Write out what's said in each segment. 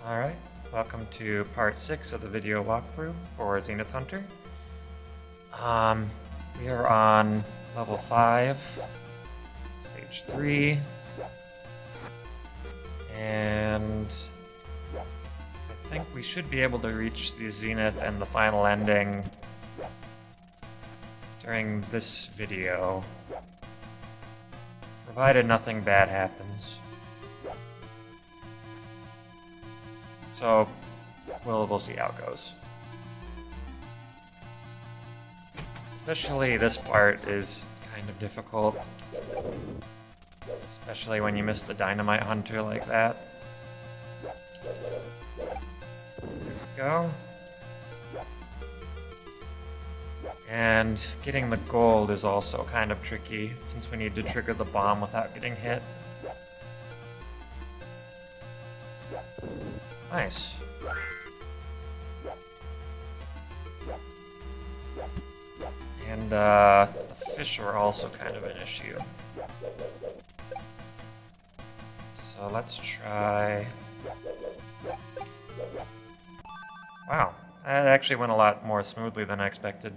Alright, welcome to part 6 of the video walkthrough for Zenith Hunter. We are on level 5, stage 3, and I think we should be able to reach the Zenith and the final ending during this video, provided nothing bad happens. So, we'll see how it goes. Especially this part is kind of difficult. Especially when you miss the dynamite hunter like that. There we go. And getting the gold is also kind of tricky, since we need to trigger the bomb without getting hit. Nice. And the fish are also kind of an issue. So let's try... Wow, that actually went a lot more smoothly than I expected.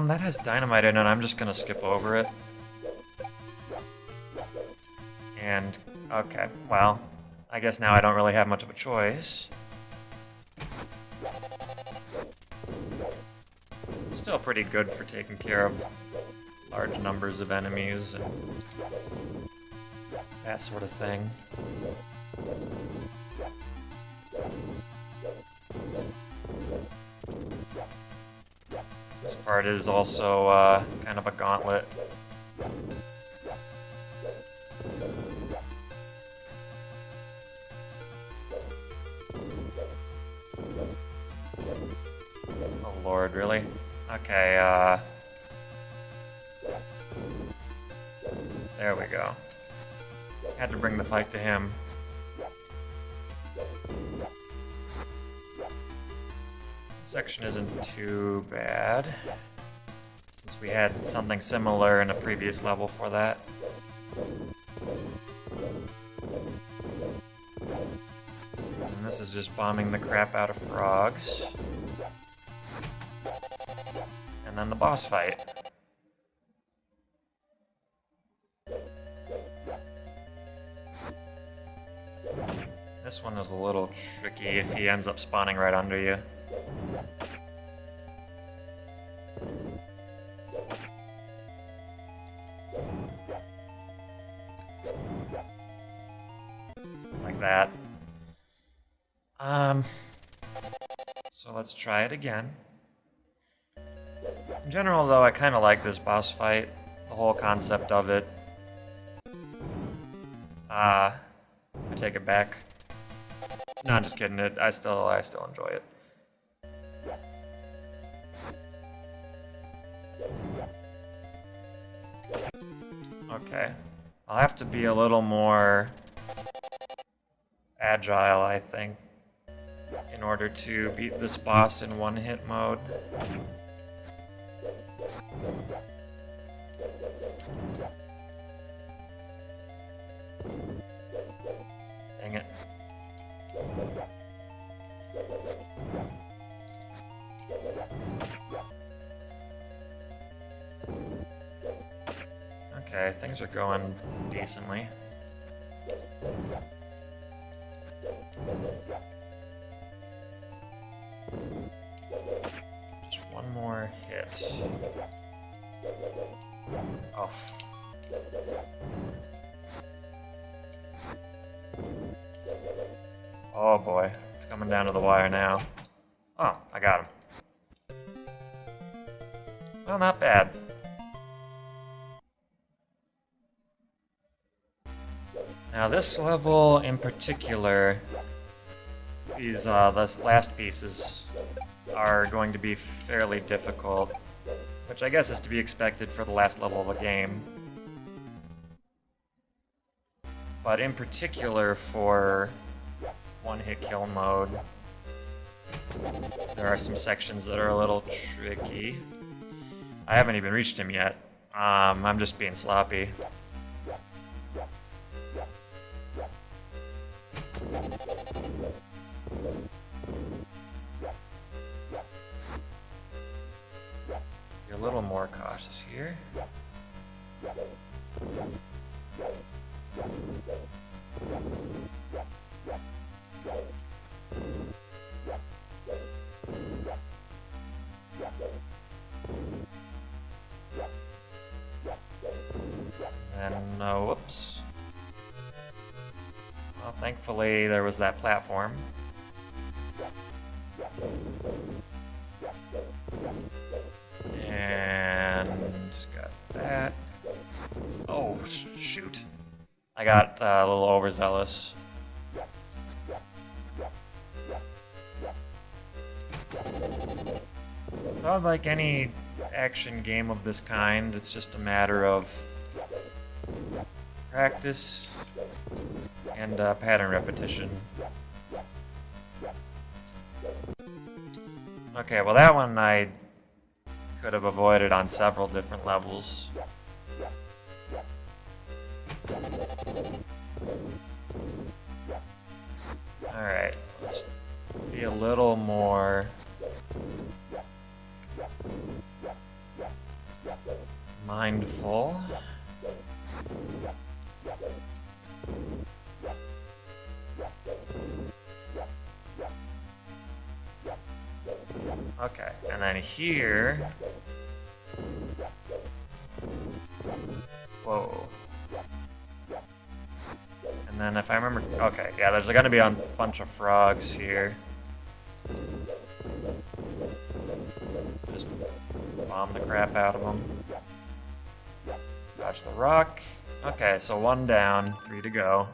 That has dynamite in it, I'm just gonna skip over it. And, okay, well, I guess now I don't really have much of a choice. It's still pretty good for taking care of large numbers of enemies and that sort of thing. This part is also kind of a gauntlet. Oh lord, really? Okay, there we go. Had to bring the fight to him. This section isn't too bad, since we had something similar in a previous level for that. And this is just bombing the crap out of frogs. And then the boss fight. This one is a little tricky if he ends up spawning right under you. Like that. So let's try it again. In general, though, I kind of like this boss fight, the whole concept of it. I take it back. No, I'm just kidding. I still enjoy it. Okay, I'll have to be a little more agile, I think, in order to beat this boss in one-hit mode. Dang it. Okay, things are going decently. Just one more hit. Oh. Oh boy, it's coming down to the wire now. Oh, I got him. Well, not bad. Now this level in particular, these last pieces are going to be fairly difficult, which I guess is to be expected for the last level of a game. But in particular for one-hit kill mode, there are some sections that are a little tricky. I haven't even reached him yet. I'm just being sloppy. Be a little more cautious here. And whoops. Well, thankfully there was that platform. And got that. Oh, shoot. I got a little overzealous. Well, like any action game of this kind, it's just a matter of practice and pattern repetition. Okay, well that one I could have avoided on several different levels. Alright, let's be a little more mindful. Okay, and then here... Whoa. And then if I remember... Okay, yeah, there's gonna be a bunch of frogs here. So just bomb the crap out of them. Dodge the rock. Okay, so 1 down, 3 to go.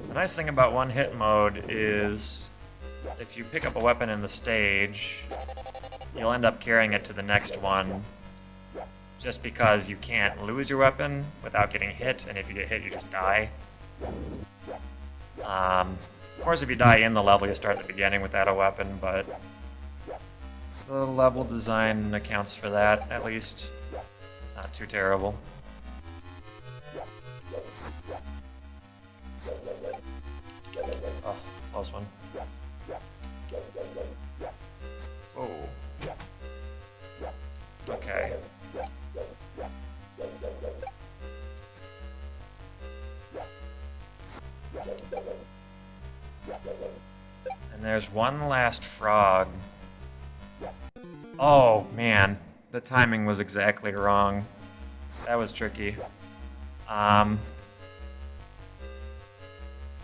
The nice thing about one-hit mode is if you pick up a weapon in the stage, you'll end up carrying it to the next one just because you can't lose your weapon without getting hit, and if you get hit, you just die. Of course, if you die in the level, you start at the beginning without a weapon, but the level design accounts for that, at least. It's not too terrible. Oh, close one. Oh. Okay. And there's one last frog. Oh, man. The timing was exactly wrong. That was tricky.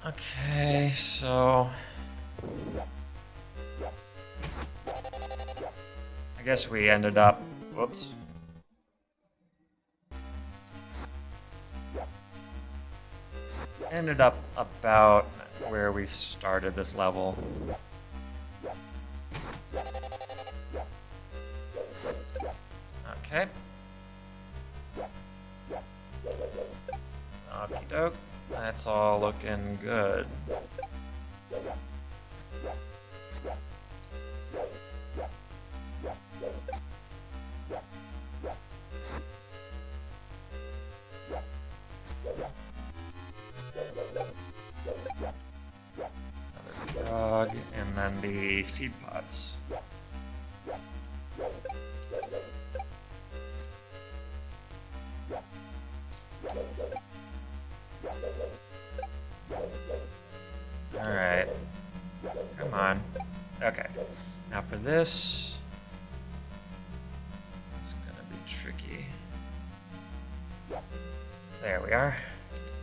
Okay, so... I guess we ended up... Whoops. Ended up about where we started this level. Okay. Okie doke. That's all looking good. Another frog, and then the seed pods. Alright. Come on. Okay. Now for this... It's gonna be tricky. There we are.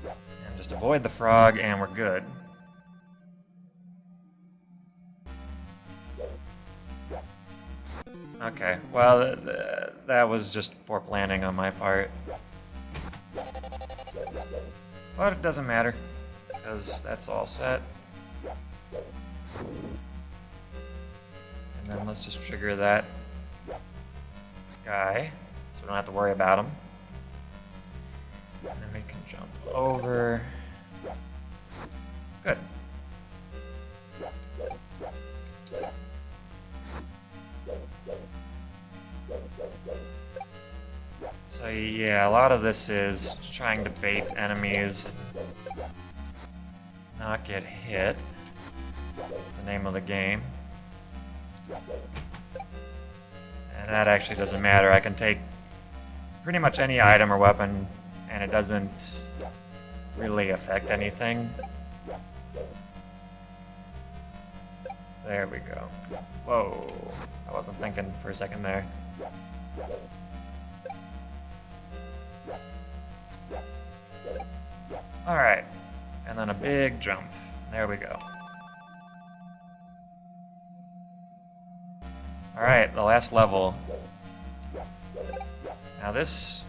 And just avoid the frog and we're good. Okay, well, that was just poor planning on my part. But it doesn't matter, because that's all set. And then let's just trigger that guy, so we don't have to worry about him. And then we can jump over. Good. So yeah, a lot of this is trying to bait enemies and not get hit. That's the name of the game. And that actually doesn't matter. I can take pretty much any item or weapon and it doesn't really affect anything. There we go. Whoa, I wasn't thinking for a second there. Alright, and then a big jump. There we go. Alright, the last level. Now this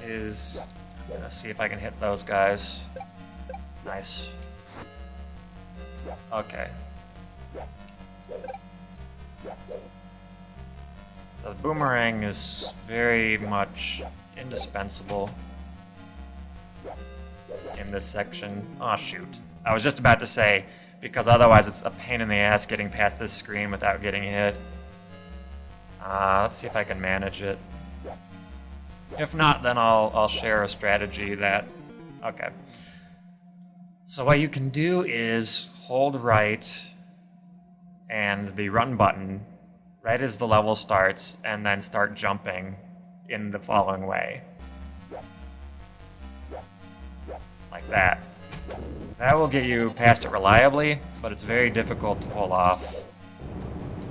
is... I'm gonna see if I can hit those guys. Nice. Okay. The boomerang is very much indispensable in this section. Oh shoot. I was just about to say, because otherwise it's a pain in the ass getting past this screen without getting hit. Let's see if I can manage it. If not, then I'll share a strategy that... Okay. So what you can do is hold right and the run button right as the level starts, and then start jumping in the following way. Like that. That will get you past it reliably, but it's very difficult to pull off.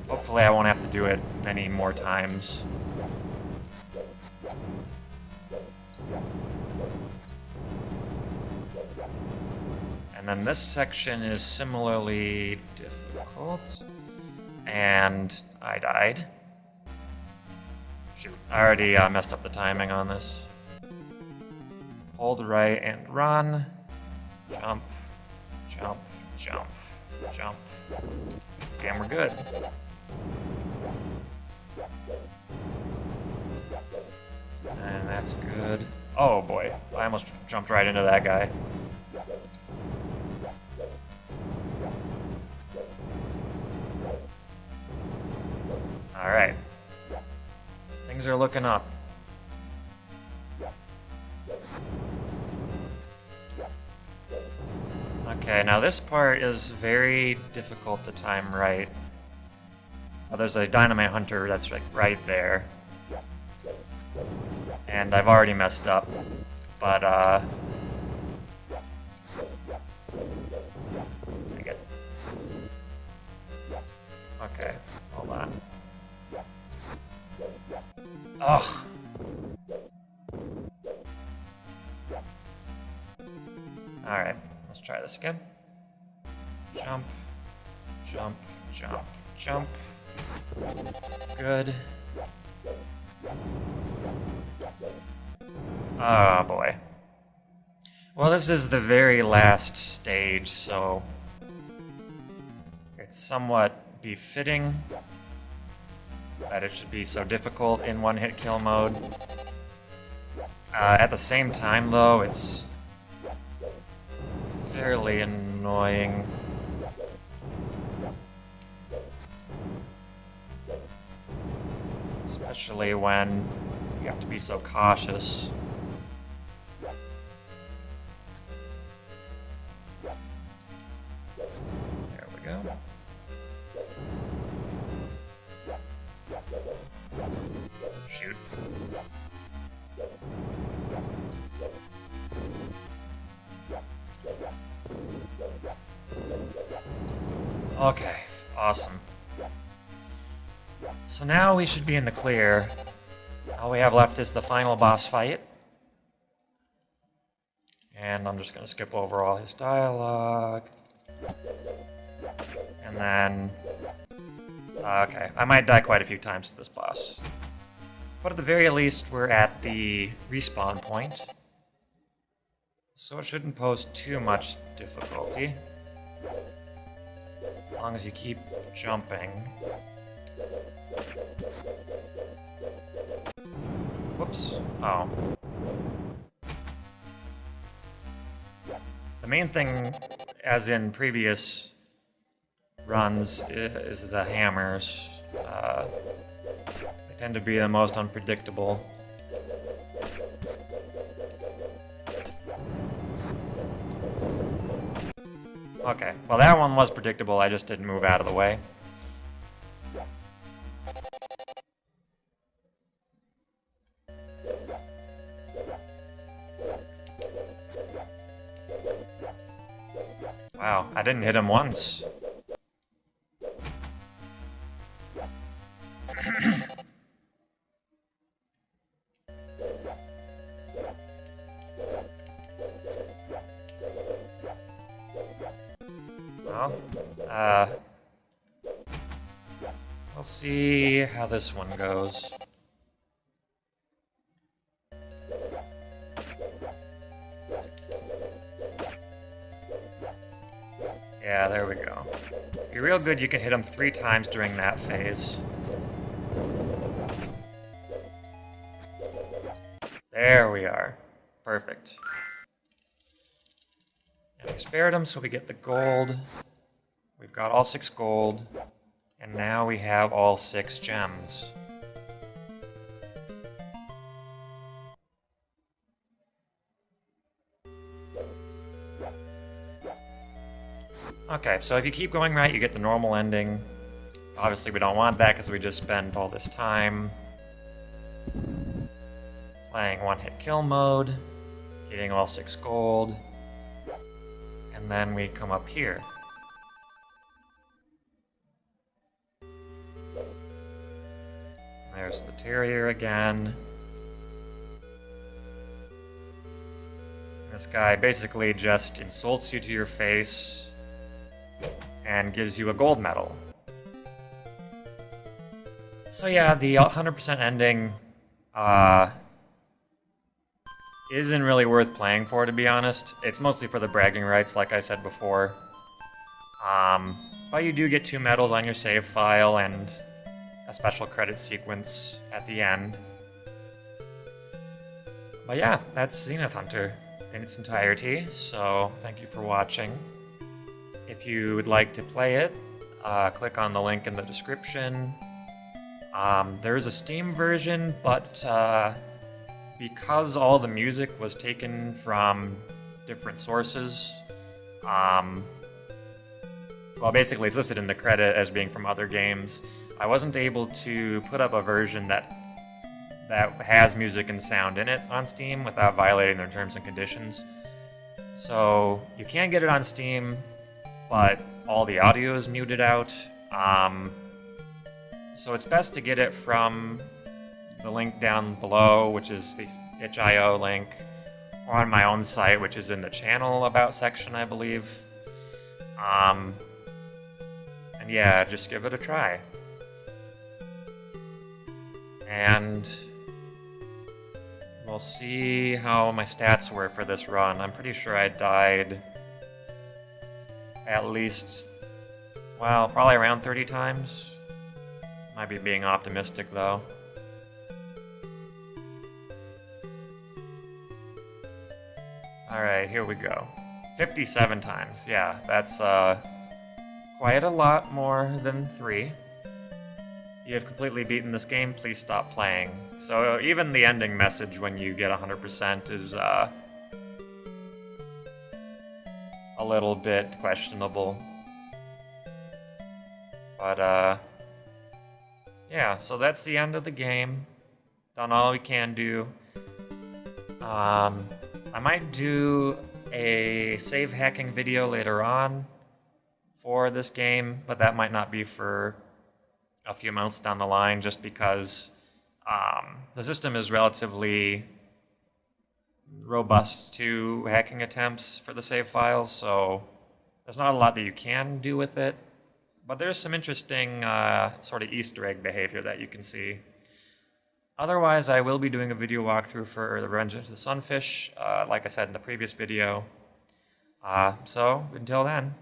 Hopefully I won't have to do it many more times. And then this section is similarly difficult. And I died. Shoot, I already messed up the timing on this. Hold right and run. Jump, jump, jump, jump. Okay, and we're good. And that's good. Oh boy, I almost jumped right into that guy. Alright. Things are looking up. Okay, now this part is very difficult to time right. Oh, there's a dynamite hunter that's like right there. And I've already messed up, but I get... Okay, hold on. Ugh. Alright, let's try this again. Jump, jump, jump, jump. Good. Oh boy. Well, this is the very last stage, so it's somewhat befitting that it should be so difficult in one-hit kill mode. At the same time, though, it's fairly annoying. Especially when you have to be so cautious. There we go. Shoot. Okay, awesome. So now we should be in the clear. All we have left is the final boss fight. And I'm just going to skip over all his dialogue. And then... okay, I might die quite a few times to this boss. But at the very least, we're at the respawn point. So it shouldn't pose too much difficulty. As long as you keep jumping. Whoops. Oh. The main thing, as in previous runs, is the hammers. They tend to be the most unpredictable. Okay, well that one was predictable, I just didn't move out of the way. Wow, I didn't hit him once. Well, we'll see how this one goes. Yeah, there we go. If you're real good, you can hit him 3 times during that phase. There we are. Perfect. And we spared him, so we get the gold. We've got all 6 gold. And now we have all 6 gems. Okay, so if you keep going right, you get the normal ending. Obviously, we don't want that because we just spent all this time playing one-hit kill mode, getting all 6 gold, and then we come up here. There's the terrier again. This guy basically just insults you to your face and gives you a gold medal. So yeah, the 100% ending isn't really worth playing for, to be honest. It's mostly for the bragging rights, like I said before. But you do get 2 medals on your save file and a special credit sequence at the end. But yeah, that's Zenith Hunter in its entirety, so thank you for watching. If you would like to play it, click on the link in the description. There is a Steam version, but because all the music was taken from different sources, well, basically it's listed in the credit as being from other games. I wasn't able to put up a version that has music and sound in it on Steam without violating their terms and conditions. So you can get it on Steam, but all the audio is muted out. So it's best to get it from the link down below, which is the itch.io link, or on my own site, which is in the channel about section, I believe. And yeah, just give it a try. And we'll see how my stats were for this run. I'm pretty sure I died at least, well, probably around 30 times. Might be being optimistic, though. Alright, here we go. 57 times. Yeah, that's quite a lot more than 3. You have completely beaten this game, please stop playing. So even the ending message when you get 100% is a little bit questionable. But yeah, so that's the end of the game. Done all we can do. I might do a save hacking video later on for this game, but that might not be for a few months down the line, just because the system is relatively robust to hacking attempts for the save files, so there's not a lot that you can do with it, but there's some interesting sort of Easter egg behavior that you can see. Otherwise, I will be doing a video walkthrough for the Revenge of the Sunfish, like I said in the previous video. So until then.